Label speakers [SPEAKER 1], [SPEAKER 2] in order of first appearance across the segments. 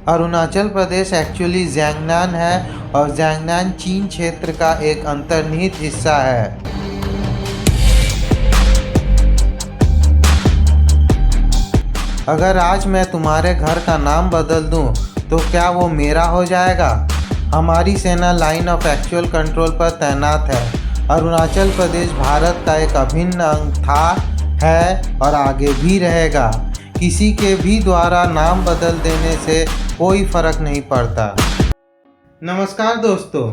[SPEAKER 1] Arunachal Pradesh actually ज़ांगनान है और ज़ांगनान चीन क्षेत्र का एक अंतर्निहित हिस्सा है। अगर आज मैं तुम्हारे घर का नाम बदल दूं, तो क्या वो मेरा हो जाएगा? हमारी सेना लाइन ऑफ एक्चुअल कंट्रोल पर तैनात है। अरुणाचल प्रदेश भारत का एक अभिन्न अंग था, है और आगे भी रहेगा। किसी के भी द्वारा नाम बदल देने से कोई फर्क नहीं पड़ता। नमस्कार दोस्तों,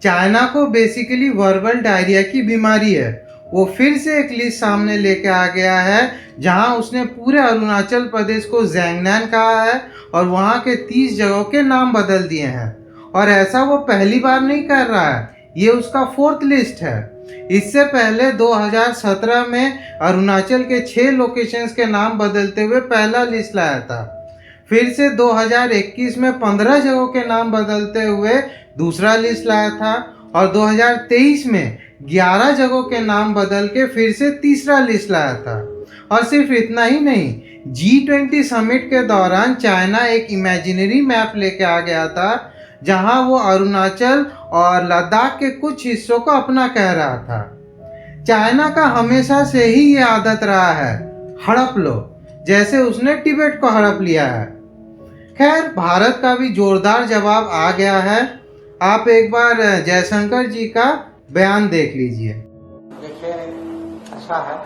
[SPEAKER 1] चाइना को बेसिकली वर्बल डायरिया की बीमारी है। वो फिर से एक लिस्ट सामने लेके आ गया है जहां उसने पूरे अरुणाचल प्रदेश को ज़ांगनान कहा है और वहां के 30 जगहों के नाम बदल दिए हैं। और ऐसा वो पहली बार नहीं कर रहा है, ये उसका 4th लिस्ट है। इससे पहले 2017 में अरुणाचल के 6 लोकेशंस के नाम बदलते हुए पहला लिस्ट लाया था। फिर से 2021 में 15 जगहों के नाम बदलते हुए दूसरा लिस्ट लाया था और 2023 में 11 जगहों के नाम बदल के फिर से तीसरा लिस्ट लाया था। और सिर्फ इतना ही नहीं, G20 समिट के दौरान चाइना एक इमेजिनरी मैप लेके आ गया था जहां वो अरुणाचल और लद्दाख के कुछ हिस्सों को अपना कह रहा था। चाइना का हमेशा से ही ये आदत रहा है, हड़प लो, जैसे उसने तिब्बत को हड़प लिया है। खैर, भारत का भी जोरदार जवाब आ गया है। आप एक बार जयशंकर जी का बयान देख लीजिए।
[SPEAKER 2] देखिए, ऐसा है,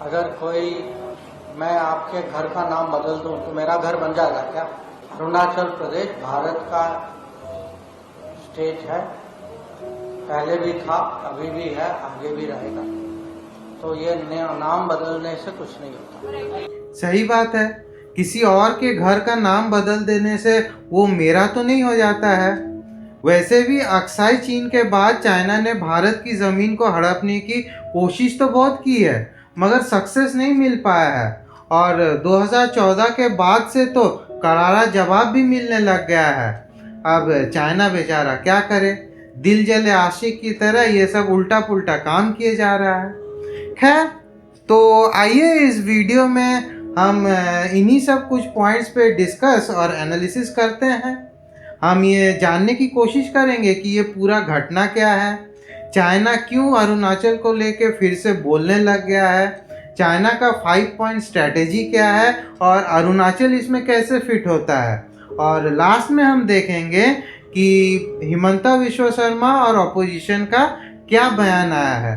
[SPEAKER 2] अगर कोई मैं आपके घर का नाम बदल दूं तो मेरा घर बन जाएगा क्या? अरुणाचल प्रदेश भारत का स्टेट है, पहले भी था, अभी भी है, आगे भी रहेगा। तो ये नाम बदलने से कुछ नहीं होता।
[SPEAKER 1] सही बात है, किसी और के घर का नाम बदल देने से वो मेरा तो नहीं हो जाता है। वैसे भी अक्साई चीन के बाद चाइना ने भारत की ज़मीन को हड़पने की कोशिश तो बहुत की है, मगर सक्सेस नहीं मिल पाया है। और 2014 के बाद से तो करारा जवाब भी मिलने लग गया है। अब चाइना बेचारा क्या करे, दिल जले आशिक की तरह ये सब उल्टा पुल्टा काम किए जा रहा है। खैर, तो आइए इस वीडियो में हम इन्हीं सब कुछ पॉइंट्स पे डिस्कस और एनालिसिस करते हैं। हम ये जानने की कोशिश करेंगे कि ये पूरा घटना क्या है, चाइना क्यों अरुणाचल को लेके फिर से बोलने लग गया है, चाइना का 5 पॉइंट स्ट्रैटेजी क्या है और अरुणाचल इसमें कैसे फिट होता है। और लास्ट में हम देखेंगे कि हिमंता विश्व शर्मा और अपोजिशन का क्या बयान आया है।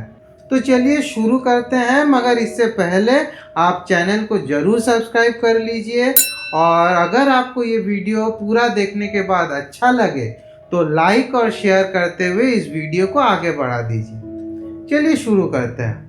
[SPEAKER 1] तो चलिए शुरू करते हैं, मगर इससे पहले आप चैनल को ज़रूर सब्सक्राइब कर लीजिए और अगर आपको ये वीडियो पूरा देखने के बाद अच्छा लगे तो लाइक और शेयर करते हुए इस वीडियो को आगे बढ़ा दीजिए। चलिए शुरू करते हैं।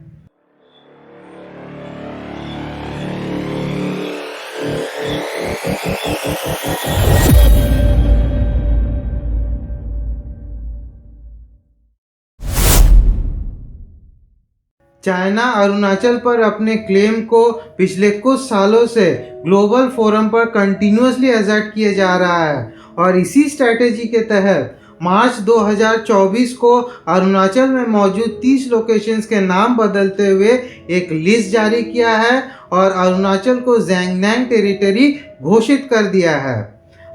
[SPEAKER 1] चाइना अरुणाचल पर अपने क्लेम को पिछले कुछ सालों से ग्लोबल फोरम पर कंटिन्यूसली एजर्ट किए जा रहा है और इसी स्ट्रैटेजी के तहत मार्च 2024 को अरुणाचल में मौजूद 30 लोकेशंस के नाम बदलते हुए एक लिस्ट जारी किया है और अरुणाचल को ज़ांगनान टेरिटरी घोषित कर दिया है।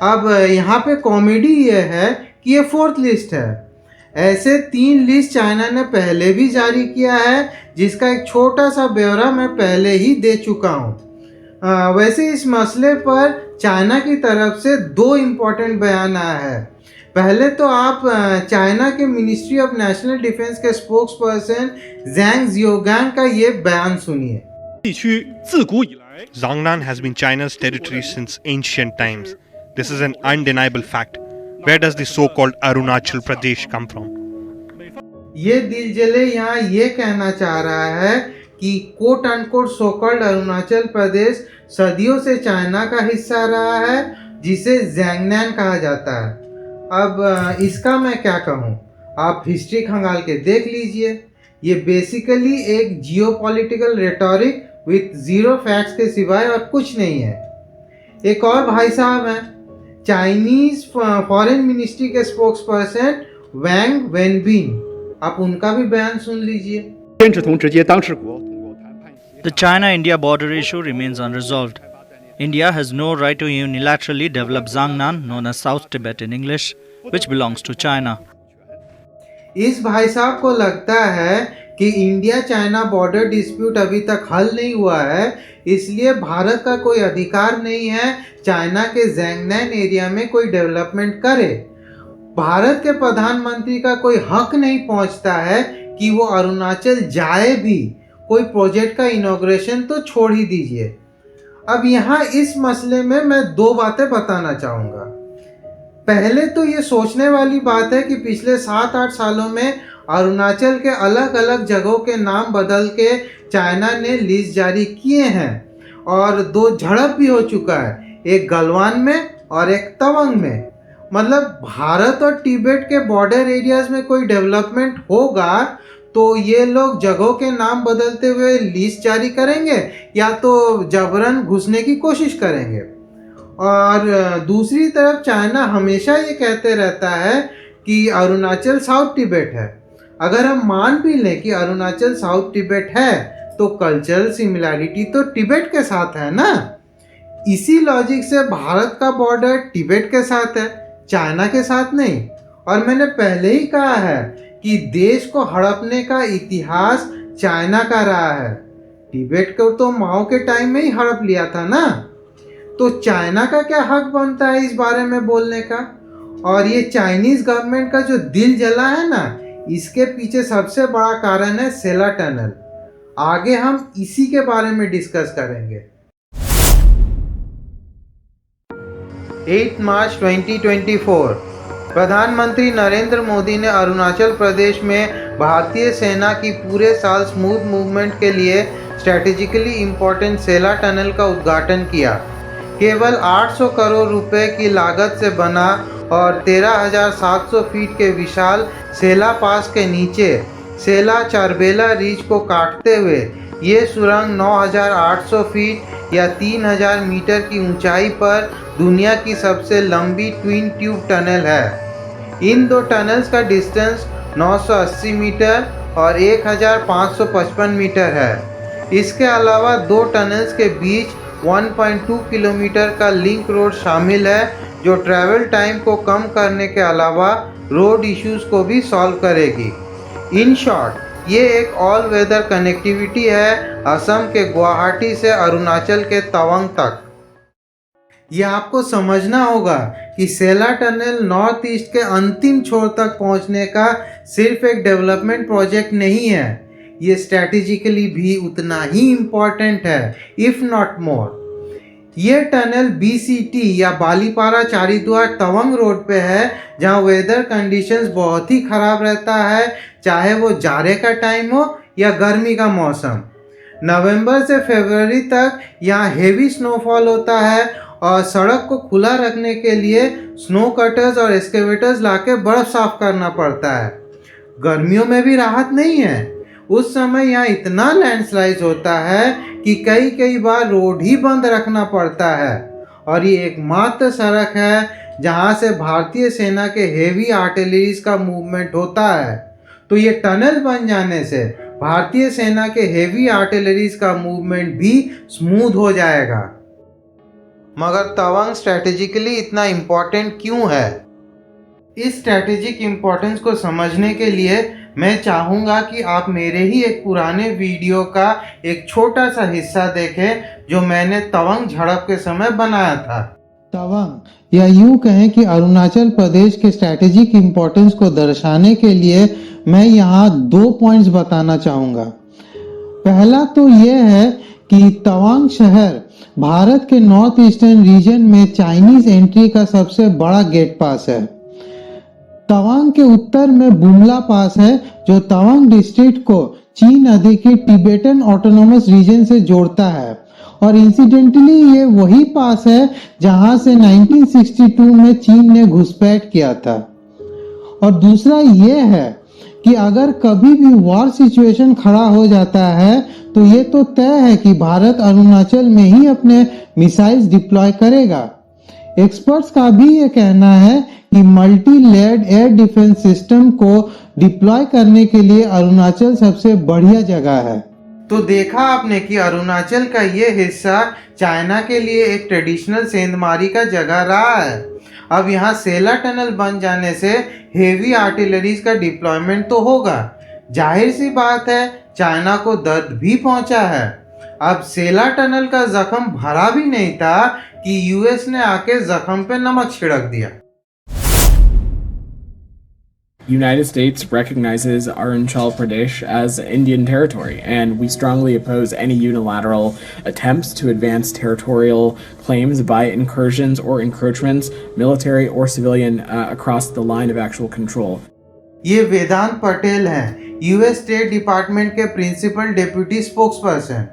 [SPEAKER 1] अब यहाँ पे कॉमेडी ये है कि ये 4th लिस्ट है। ऐसे 3 लिस्ट चाइना ने पहले भी जारी किया है, जिसका एक छोटा सा ब्यौरा मैं पहले ही दे चुका हूँ। वैसे इस मसले पर चाइना की तरफ से 2 इम्पोर्टेंट बयान आया है। पहले तो आप चाइना के मिनिस्ट्री ऑफ नेशनल डिफेंस के स्पोक्स पर्सन ज़ैंग जियोगांग का ये बयान सुनिए।
[SPEAKER 3] Zhangnan has been China's territory since ancient times. This is an undeniable fact. Where does the so-called Arunachal Pradesh come from?
[SPEAKER 1] ये दिल जले यहाँ ये कहना चाह रहा है कि quote unquote so-called Arunachal Pradesh सदियों से चाइना का हिस्सा रहा है, जिसे ज़ांगनान कहा जाता है। अब इसका मैं क्या कहूँ, आप हिस्ट्री खंगाल के देख लीजिए। ये बेसिकली एक geopolitical rhetoric with zero facts के सिवाय और कुछ नहीं है। एक और भाई साहब हैं, चाइनीज़ फॉरेन मिनिस्ट्री के स्पोक्स पर्सन वैंग वेनबिन, आप उनका भी बयान सुन लीजिए।
[SPEAKER 4] The China-India border issue remains unresolved. India has no right to unilaterally develop Zangnan, known as South Tibet in English, which belongs to China.
[SPEAKER 1] इस भाई साहब को लगता है कि इंडिया चाइना बॉर्डर डिस्प्यूट अभी तक हल नहीं हुआ है, इसलिए भारत का कोई अधिकार नहीं है चाइना के ज़ैंगनैन एरिया में कोई डेवलपमेंट करे। भारत के प्रधानमंत्री का कोई हक नहीं पहुंचता है कि वो अरुणाचल जाए भी, कोई प्रोजेक्ट का इनॉग्रेशन तो छोड़ ही दीजिए। अब यहाँ इस मसले में मैं दो बातें बताना चाहूँगा। पहले तो ये सोचने वाली बात है कि पिछले 7-8 सालों में अरुणाचल के अलग अलग जगहों के नाम बदल के चाइना ने लीज जारी किए हैं और 2 झड़प भी हो चुका है, एक गलवान में और एक तवांग में। मतलब भारत और तिब्बत के बॉर्डर एरियाज में कोई डेवलपमेंट होगा तो ये लोग जगहों के नाम बदलते हुए लीज जारी करेंगे या तो जबरन घुसने की कोशिश करेंगे। और दूसरी तरफ चाइना हमेशा ये कहते रहता है कि अरुणाचल साउथ तिब्बत है। अगर हम मान भी लें कि अरुणाचल साउथ तिब्बत है तो कल्चरल सिमिलैरिटी तो तिब्बत के साथ है ना। इसी लॉजिक से भारत का बॉर्डर तिब्बत के साथ है, चाइना के साथ नहीं। और मैंने पहले ही कहा है कि देश को हड़पने का इतिहास चाइना का रहा है। तिब्बत को तो माओ के टाइम में ही हड़प लिया था ना, तो चाइना का क्या हक बनता है इस बारे में बोलने का। और ये चाइनीज गवर्नमेंट का जो दिल जला है ना, इसके पीछे सबसे बड़ा कारण है सेला टनल। आगे हम इसी के बारे में डिस्कस करेंगे। 8 मार्च 2024 प्रधानमंत्री नरेंद्र मोदी ने अरुणाचल प्रदेश में भारतीय सेना की पूरे साल स्मूथ मूवमेंट के लिए स्ट्रैटेजिकली इम्पोर्टेंट सेला टनल का उद्घाटन किया। केवल 800 करोड़ रुपए की लागत से बना और 13,700 फीट के विशाल सेला पास के नीचे सेला चारबेला रिज को काटते हुए ये सुरंग 9,800 फीट या 3,000 मीटर की ऊंचाई पर दुनिया की सबसे लंबी ट्विन ट्यूब टनल है। इन 2 टनल्स का डिस्टेंस 980 मीटर और 1,555 मीटर है। इसके अलावा 2 टनल्स के बीच 1.2 किलोमीटर का लिंक रोड शामिल है, जो ट्रैवल टाइम को कम करने के अलावा रोड इश्यूज को भी सॉल्व करेगी। इन शॉर्ट, ये एक ऑल वेदर कनेक्टिविटी है असम के गुवाहाटी से अरुणाचल के तवांग तक। ये आपको समझना होगा कि सेला टनल नॉर्थ ईस्ट के अंतिम छोर तक पहुंचने का सिर्फ एक डेवलपमेंट प्रोजेक्ट नहीं है, ये स्ट्रैटेजिकली भी उतना ही इम्पॉर्टेंट है, इफ़ नॉट मोर। ये टनल BCT या बालीपारा चारीद्वार तवांग रोड पे है, जहाँ वेदर कंडीशंस बहुत ही ख़राब रहता है, चाहे वो जाड़े का टाइम हो या गर्मी का मौसम। नवंबर से फरवरी तक यहाँ हेवी स्नोफॉल होता है और सड़क को खुला रखने के लिए स्नो कटर्स और एक्सकेवेटर्स लाके बर्फ़ साफ करना पड़ता है। गर्मियों में भी राहत नहीं है, उस समय यहाँ इतना लैंडस्लाइड होता है कि कई बार रोड ही बंद रखना पड़ता है। और ये एकमात्र सड़क है जहाँ से भारतीय सेना के हेवी आर्टिलरीज का मूवमेंट होता है। तो ये टनल बन जाने से भारतीय सेना के हेवी आर्टिलरीज का मूवमेंट भी स्मूथ हो जाएगा। मगर तवांग स्ट्रैटेजिकली इतना इम्पोर्टेंट क्यों है? इस स्ट्रैटेजिक इम्पोर्टेंस को समझने के लिए मैं चाहूँगा कि आप मेरे ही एक पुराने वीडियो का एक छोटा सा हिस्सा देखें जो मैंने तवांग झड़प के समय बनाया था। तवांग या यूँ कहें कि अरुणाचल प्रदेश के स्ट्रैटेजिक इम्पोर्टेंस को दर्शाने के लिए मैं यहाँ 2 पॉइंट्स बताना चाहूँगा। पहला तो ये है कि तवांग शहर भारत के नॉर्थ ईस्टर्न रीजन में चाइनीज एंट्री का सबसे बड़ा गेट पास है। तवांग के उत्तर में बुमला पास है जो तवांग डिस्ट्रिक्ट को चीन अधिकृत तिब्बतन ऑटोनोमस रीजन से जोड़ता है और इंसिडेंटली ये वही पास है जहां से 1962 में चीन ने घुसपैठ किया था। और दूसरा ये है कि अगर कभी भी वॉर सिचुएशन खड़ा हो जाता है तो ये तो तय है कि भारत अरुणाचल में ही अपने मिसाइल्स डिप्लॉय करेगा। एक्सपर्ट्स का भी ये कहना है कि multi layered air defence system को डिप्लॉय करने के लिए अरुणाचल सबसे बढ़िया जगह है। तो देखा आपने कि अरुणाचल का ये हिस्सा चाइना के लिए एक ट्रेडिशनल सेंधमारी का जगह रहा है। अब यहाँ सेला टनल बन जाने से हेवी आर्टिलरीज का डिप्लॉयमेंट तो होगा। जाहिर सी बात है चाइना को दर्द भी पहुंचा है। अब सेला टनल का जख्म भरा भी नहीं था कि यूएस ने आके जख्म पे नमक छिड़क दिया।
[SPEAKER 5] United States recognizes Arunachal Pradesh as Indian territory, and we strongly oppose any unilateral attempts to advance territorial claims by incursions or encroachments, military or civilian, across the line of actual control.
[SPEAKER 1] ये वेदांत पटेल हैं, US state department के principal deputy spokesperson.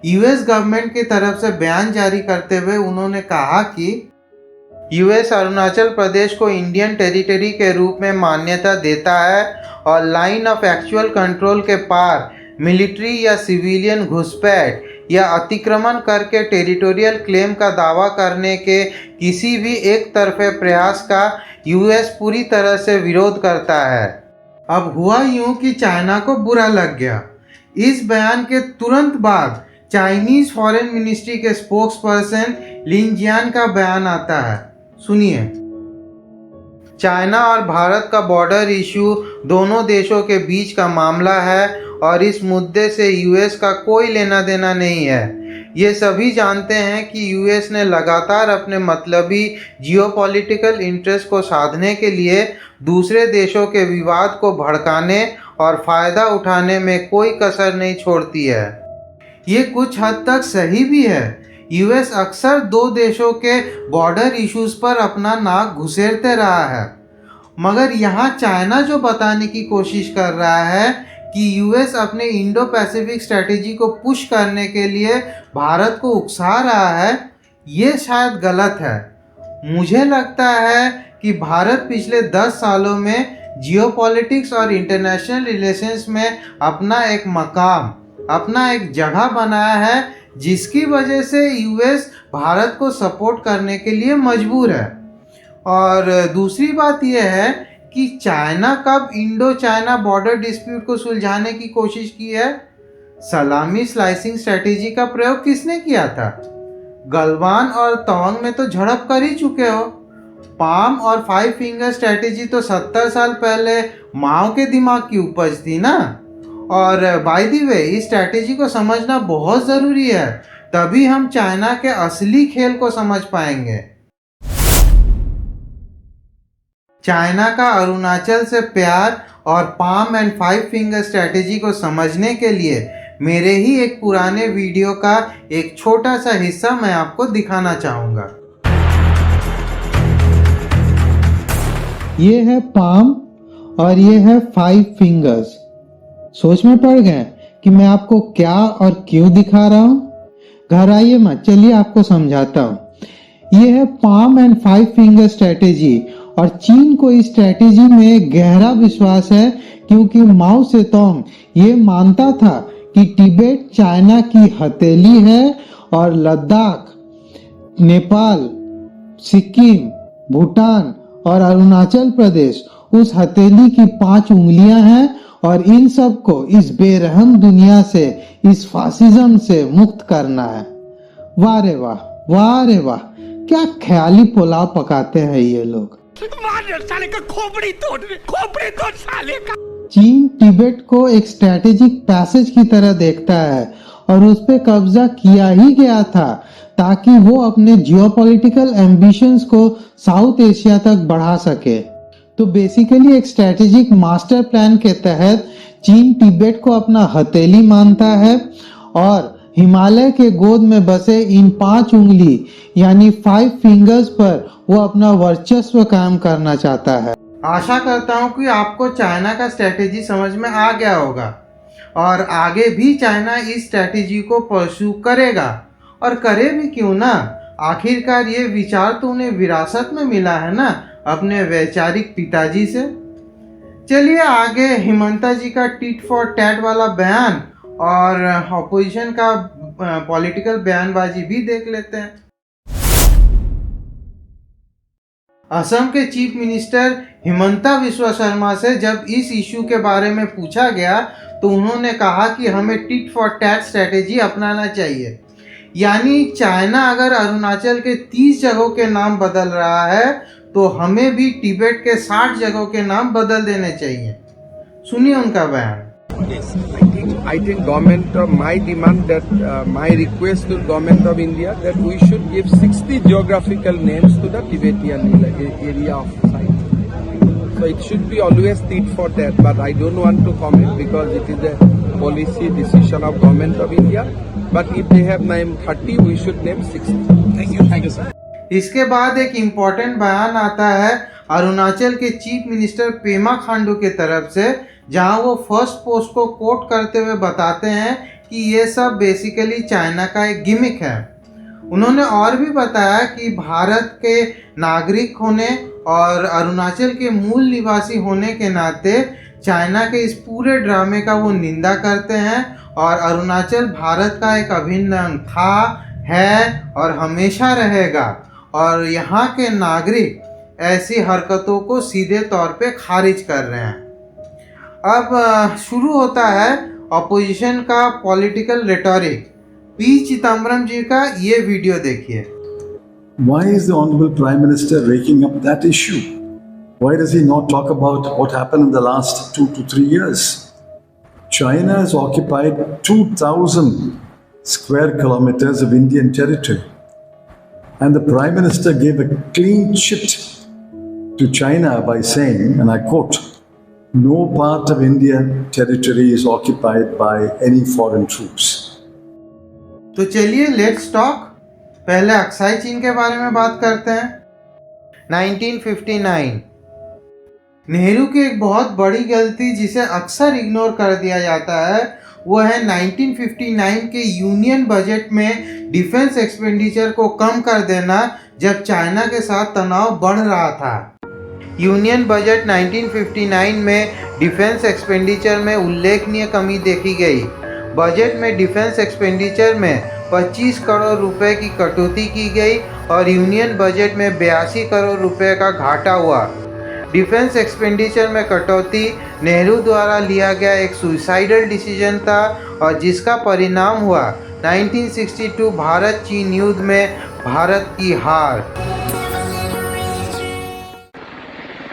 [SPEAKER 1] US government की तरफ से बयान जारी करते हुए उन्होंने कहा कि यूएस अरुणाचल प्रदेश को इंडियन टेरिटरी के रूप में मान्यता देता है और लाइन ऑफ एक्चुअल कंट्रोल के पार मिलिट्री या सिविलियन घुसपैठ या अतिक्रमण करके टेरिटोरियल क्लेम का दावा करने के किसी भी एक तरफे प्रयास का यूएस पूरी तरह से विरोध करता है। अब हुआ यूं कि चाइना को बुरा लग गया। इस बयान के तुरंत बाद चाइनीज फॉरेन मिनिस्ट्री के स्पोक्स पर्सन लिन जियान का बयान आता है। सुनिए। चाइना और भारत का बॉर्डर इशू दोनों देशों के बीच का मामला है और इस मुद्दे से यूएस का कोई लेना देना नहीं है। ये सभी जानते हैं कि यूएस ने लगातार अपने मतलबी जियोपॉलिटिकल इंटरेस्ट को साधने के लिए दूसरे देशों के विवाद को भड़काने और फ़ायदा उठाने में कोई कसर नहीं छोड़ती है। ये कुछ हद तक सही भी है। यूएस अक्सर दो देशों के बॉर्डर इश्यूज पर अपना नाक घुसेड़ते रहा है, मगर यहाँ चाइना जो बताने की कोशिश कर रहा है कि यूएस अपने इंडो पैसिफिक स्ट्रेटेजी को पुश करने के लिए भारत को उकसा रहा है, ये शायद गलत है। मुझे लगता है कि भारत पिछले 10 सालों में जियोपॉलिटिक्स और इंटरनेशनल रिलेशंस में अपना एक मकाम, अपना एक जगह बनाया है, जिसकी वजह से यूएस भारत को सपोर्ट करने के लिए मजबूर है। और दूसरी बात यह है कि चाइना कब इंडो चाइना बॉर्डर डिस्प्यूट को सुलझाने की कोशिश की है? सलामी स्लाइसिंग स्ट्रेटेजी का प्रयोग किसने किया था? गलवान और तवांग में तो झड़प कर ही चुके हो। पाम और 5 फिंगर स्ट्रेटेजी तो 70 साल पहले माओ के दिमाग की उपज थी ना। और बाय द वे इस स्ट्रैटेजी को समझना बहुत ज़रूरी है, तभी हम चाइना के असली खेल को समझ पाएंगे। चाइना का अरुणाचल से प्यार और पाम एंड 5 फिंगर स्ट्रैटेजी को समझने के लिए मेरे ही एक पुराने वीडियो का एक छोटा सा हिस्सा मैं आपको दिखाना चाहूँगा। ये है पाम और ये है 5 फिंगर्स। सोच में पड़ गए कि मैं आपको क्या और क्यों दिखा रहा हूँ? घर आइए मत, चलिए आपको समझाता हूँ। ये है पाम एंड 5 फिंगर स्ट्रेटेजी और चीन को इस स्ट्रेटेजी में गहरा विश्वास है, क्योंकि माओ सेतोंग ये मानता था कि तिब्बत चाइना की हथेली है और लद्दाख, नेपाल, सिक्किम, भूटान और अरुणाचल प्रदेश उस हथेली की 5 उंगलियां हैं और इन सब को इस बेरहम दुनिया से, इस फासिज्म से मुक्त करना है। वाह रे वाह, वाह रे वाह, क्या ख्याली पुलाव पकाते हैं ये लोग।
[SPEAKER 6] साले का खोपड़ी तोड़ साले का।
[SPEAKER 1] चीन तिब्बत को एक स्ट्रेटेजिक पैसेज की तरह देखता है और उस पे कब्जा किया ही गया था ताकि वो अपने जियोपॉलिटिकल एम्बिशंस को साउथ एशिया तक बढ़ा सके। तो बेसिकली एक स्ट्रेटेजिक मास्टर प्लान के तहत चीन तिब्बत को अपना हथेली मानता है और हिमालय के गोद में बसे इन 5 उंगली यानी 5 फिंगर्स पर वो अपना वर्चस्व कायम करना चाहता है। आशा करता हूँ कि आपको चाइना का स्ट्रेटेजी समझ में आ गया होगा और आगे भी चाइना इस स्ट्रेटेजी को परस्यू करेगा, और करे भी क्यों ना। आखिरकार ये विचार तो उन्हें विरासत में मिला है ना अपने वैचारिक पिताजी से। चलिए आगे हिमंता जी का टिट फॉर टैट वाला बयान और ऑपोजिशन का पॉलिटिकल बयानबाजी भी देख लेते हैं। असम के चीफ मिनिस्टर हिमंता बिस्वा शर्मा से जब इस इशू के बारे में पूछा गया तो उन्होंने कहा कि हमें टिट फॉर टैट स्ट्रेटेजी अपनाना चाहिए। यानी चाइना अगर अरुणाचल के 30 जगहों के नाम बदल रहा है तो हमें भी तिब्बत के 60 जगहों के नाम बदल देने चाहिए। सुनिए उनका बयान।
[SPEAKER 7] I think government of my demand that my request to government of India that we should give 60 geographical names to the Tibetan area of site. So it should be always tit for tat, but I don't want to comment because it is a policy decision of government of India. But if they have named 30, we should name 60. Thank you, sir.
[SPEAKER 1] इसके बाद एक important बयान आता है अरुणाचल के chief minister Pema Khandu के तरफ से, जहां वो फर्स्ट पोस्ट को कोट करते हुए बताते हैं कि ये सब बेसिकली चाइना का एक गिमिक है। उन्होंने और भी बताया कि भारत के नागरिक होने और अरुणाचल के मूल निवासी होने के नाते चाइना के इस पूरे ड्रामे का वो निंदा करते हैं और अरुणाचल भारत का एक अभिन्न अंग था, है और हमेशा रहेगा और यहाँ के नागरिक ऐसी हरकतों को सीधे तौर पे खारिज कर रहे हैं। अब शुरू होता है ऑपोजिशन का पॉलिटिकल रेटोरिक। पी चिदम्बरम जी का ये वीडियो देखिए।
[SPEAKER 8] Why is the Honorable Prime Minister raking up that issue? Why does he not talk about what happened in the last 2 to 3 years? China has occupied 2,000 square kilometers of Indian territory. And the Prime Minister gave a clean chit to China by saying, and I quote, "No part of Indian territory is occupied by any foreign troops."
[SPEAKER 1] तो चलिए let's talk. पहले Aksai चीन के बारे में बात करते हैं। 1959 नेहरू की एक बहुत बड़ी गलती जिसे अक्सर इग्नोर कर दिया जाता है वो है 1959 के यूनियन बजट में डिफेंस एक्सपेंडिचर को कम कर देना जब चाइना के साथ तनाव बढ़ रहा था। यूनियन बजट 1959 में डिफेंस एक्सपेंडिचर में उल्लेखनीय कमी देखी गई। बजट में डिफेंस एक्सपेंडिचर में 25 करोड़ रुपए की कटौती की गई और यूनियन बजट में 82 करोड़ रुपए का घाटा हुआ। डिफेंस एक्सपेंडिचर में कटौती नेहरू द्वारा लिया गया एक सुसाइडल डिसीजन था और जिसका परिणाम हुआ 1962 भारत चीन युद्ध में भारत की हार।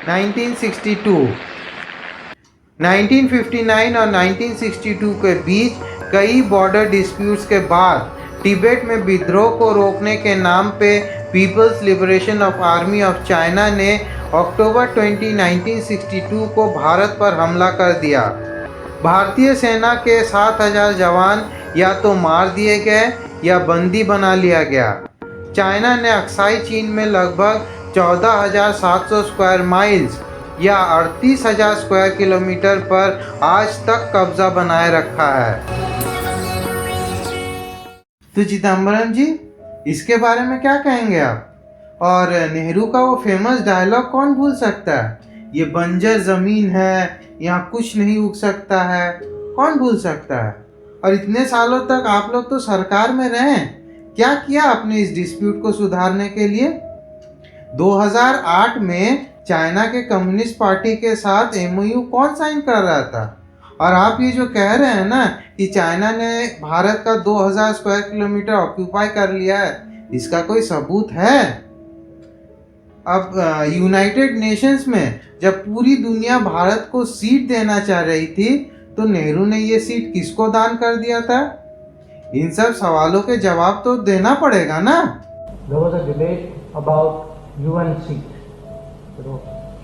[SPEAKER 1] 1959 और 1962 के बीच कई बॉर्डर डिस्प्यूट्स के बाद तिब्बत में विद्रोह को रोकने के नाम पे peoples liberation of army of China ने अक्टूबर 20, 1962 को भारत पर हमला कर दिया। भारतीय सेना के 7,000 जवान या तो मार दिए गए या बंदी बना लिया गया। चाइना ने अक्साई चीन में लगभग 14,700 स्क्वायर माइल्स या 38,000 स्क्वायर किलोमीटर पर आज तक कब्जा बनाए रखा है। तो चिदम्बरम जी, इसके बारे में क्या कहेंगे आप? और नेहरू का वो फेमस डायलॉग कौन भूल सकता है, ये बंजर ज़मीन है, यहाँ कुछ नहीं उग सकता है, कौन भूल सकता है? और इतने सालों तक आप लोग तो सरकार में रहे, क्या किया आपने इस डिस्प्यूट को सुधारने के लिए? 2008 में चाइना के कम्युनिस्ट पार्टी के साथ MOU कौन साइन कर रहा था? और आप ये जो कह रहे हैं ना कि चाइना ने भारत का 2000 स्क्वायर किलोमीटर ऑक्यूपाई कर लिया है, इसका कोई सबूत है? अब यूनाइटेड नेशंस में जब पूरी दुनिया भारत को सीट देना चाह रही थी तो नेहरू ने ये सीट किसको दान कर दिया था? इन सब सवालों के जवाब तो देना पड़ेगा ना।
[SPEAKER 2] There was a debate about UN seat.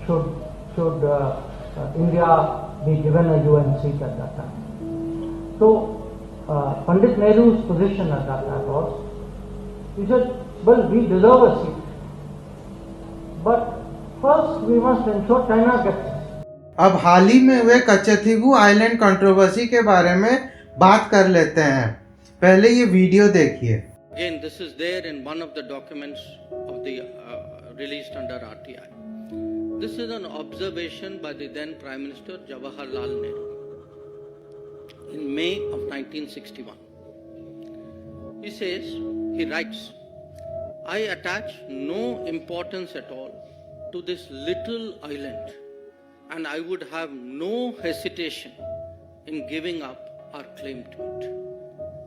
[SPEAKER 2] Should India be given a UN seat at that time? So Pandit Nehru's position at that time was, he said, well, we deserve a seat, but first we must ensure China gets it.
[SPEAKER 1] अब हाल ही में हुए कच्चथीबू island controversy के बारे में बात कर लेते हैं। पहले ये वीडियो देखिए।
[SPEAKER 2] Again, this is there in one of the documents of the released under RTI. This is an observation by the then Prime Minister Jawaharlal Nehru in May of 1961. He says, he writes, I attach no importance at all to this little island, and I would have no hesitation in giving up our claim to it.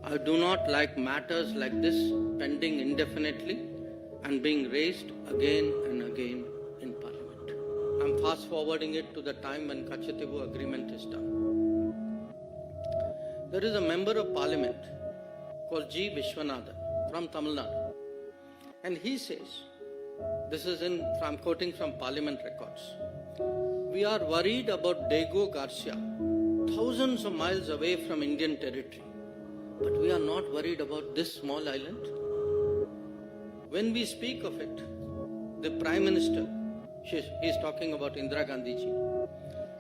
[SPEAKER 2] I do not like matters like this pending indefinitely and being raised again and again in Parliament. I'm fast forwarding it to the time when Kachatibu agreement is done. There is a member of Parliament called G. Vishwanathan from Tamil Nadu, and he says, this is I'm quoting from Parliament records, we are worried about Diego Garcia, thousands of miles away from Indian territory, but we are not worried about this small island. When we speak of it, the Prime Minister, he's talking about Indira Gandhi ji,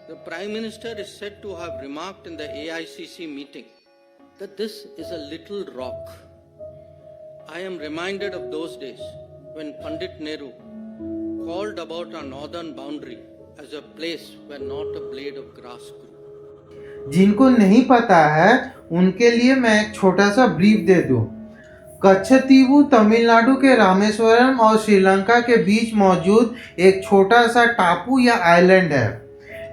[SPEAKER 2] the Prime Minister is said to have remarked in the AICC meeting that this is a little rock. I am reminded of those days when Pandit Nehru called about our northern boundary as a place where not a blade of grass grew.
[SPEAKER 1] जिनको नहीं पता है उनके लिए मैं एक छोटा सा ब्रीफ दे दूं। कच्छतीवु तमिलनाडु के रामेश्वरम और श्रीलंका के बीच मौजूद एक छोटा सा टापू या आइलैंड है।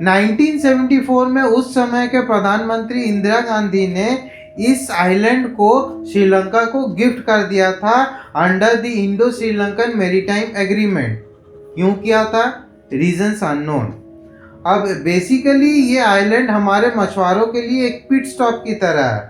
[SPEAKER 1] 1974 में उस समय के प्रधानमंत्री इंदिरा गांधी ने इस आइलैंड को श्रीलंका को गिफ्ट कर दिया था under the Indo Sri Lankan maritime agreement. क्यों किया था? Reasons unknown. अब बेसिकली ये आइलैंड हमारे मछुआरों के लिए एक पिट स्टॉप की तरह है,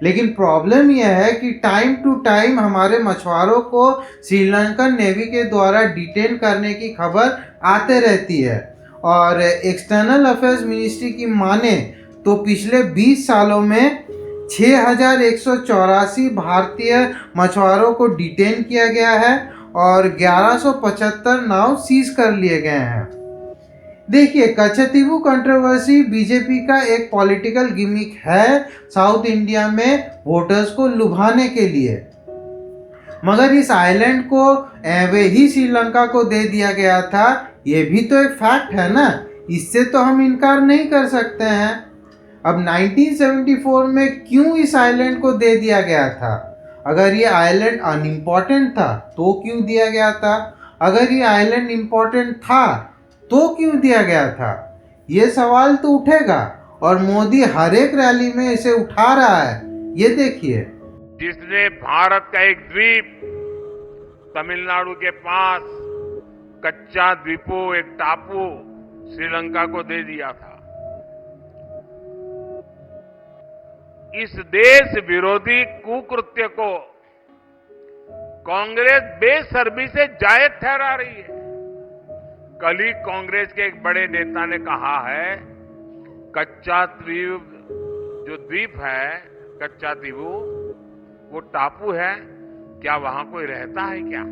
[SPEAKER 1] लेकिन प्रॉब्लम यह है कि टाइम टू टाइम हमारे मछुआरों को श्रीलंकन नेवी के द्वारा डिटेन करने की खबर आते रहती है। और एक्सटर्नल अफेयर्स मिनिस्ट्री की माने तो पिछले 20 सालों में 6184 भारतीय मछुआरों को डिटेन किया गया है और 1175 नाव सीज कर लिए गए हैं। देखिए, कच्छतीवु कंट्रोवर्सी बीजेपी का एक पॉलिटिकल गिमिक है साउथ इंडिया में वोटर्स को लुभाने के लिए, मगर इस आइलैंड को वे ही श्रीलंका को दे दिया गया था, ये भी तो एक फैक्ट है ना, इससे तो हम इनकार नहीं कर सकते हैं। अब 1974 में क्यों इस आइलैंड को दे दिया गया था? अगर ये आइलैंड अनइम्पॉर्टेंट था तो क्यों दिया गया था? अगर ये आइलैंड इम्पॉर्टेंट था तो क्यों दिया गया था? ये सवाल तो उठेगा और मोदी हर एक रैली में इसे उठा रहा है। ये देखिए,
[SPEAKER 9] जिसने भारत का एक द्वीप तमिलनाडु के पास कच्चा द्वीपो एक टापू श्रीलंका को दे दिया था, इस देश विरोधी कुकृत्य को कांग्रेस बेशर्मी से जायज ठहरा रही है। कल ही कांग्रेस के एक बड़े नेता ने कहा है, कच्चा द्वीप जो द्वीप है, कच्चा द्वीपू वो टापू है, क्या वहां कोई रहता है क्या?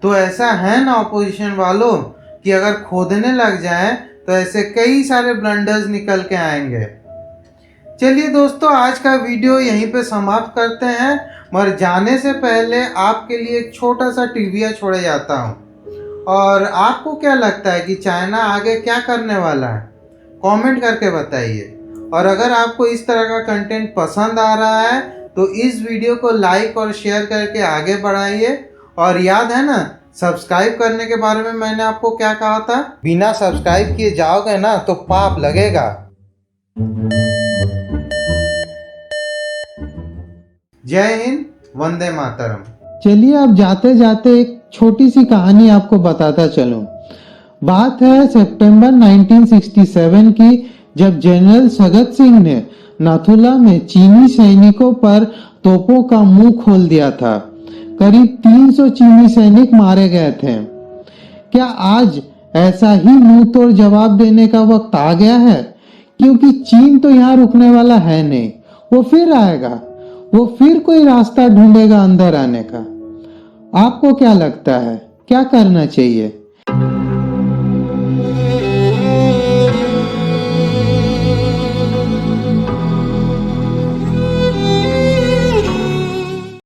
[SPEAKER 1] तो ऐसा है ना ऑपोजिशन वालों कि अगर खोदने लग जाएं तो ऐसे कई सारे ब्लंडर्स निकल के आएंगे। चलिए दोस्तों, आज का वीडियो यहीं पे समाप्त करते हैं, मगर जाने से पहले आपके लिए एक छोटा सा ट्रिविया छोड़े जाता हूँ। और आपको क्या लगता है कि चाइना आगे क्या करने वाला है? कमेंट करके बताइए। और अगर आपको इस तरह का कंटेंट पसंद आ रहा है तो इस वीडियो को लाइक और शेयर करके आगे बढ़ाइए। और याद है ना, सब्सक्राइब करने के बारे में मैंने आपको क्या कहा था? बिना सब्सक्राइब किए जाओगे ना तो पाप लगेगा। जय हिंद, वंदे मातरम। चलिए अब जाते जाते एक छोटी सी कहानी आपको बताता चलूं। बात है सितंबर 1967 की, जब जनरल सगत सिंह ने नाथुला में चीनी सैनिकों पर तोपों का मुंह खोल दिया था। करीब 300 चीनी सैनिक मारे गए थे। क्या आज ऐसा ही मुंह तोड़ जवाब देने का वक्त आ गया है? क्योंकि चीन तो यहाँ रुकने वाला है नहीं, वो फिर आएगा, वो फिर कोई रास्ता ढूंढेगा अंदर आने का। आपको क्या लगता है, क्या करना चाहिए?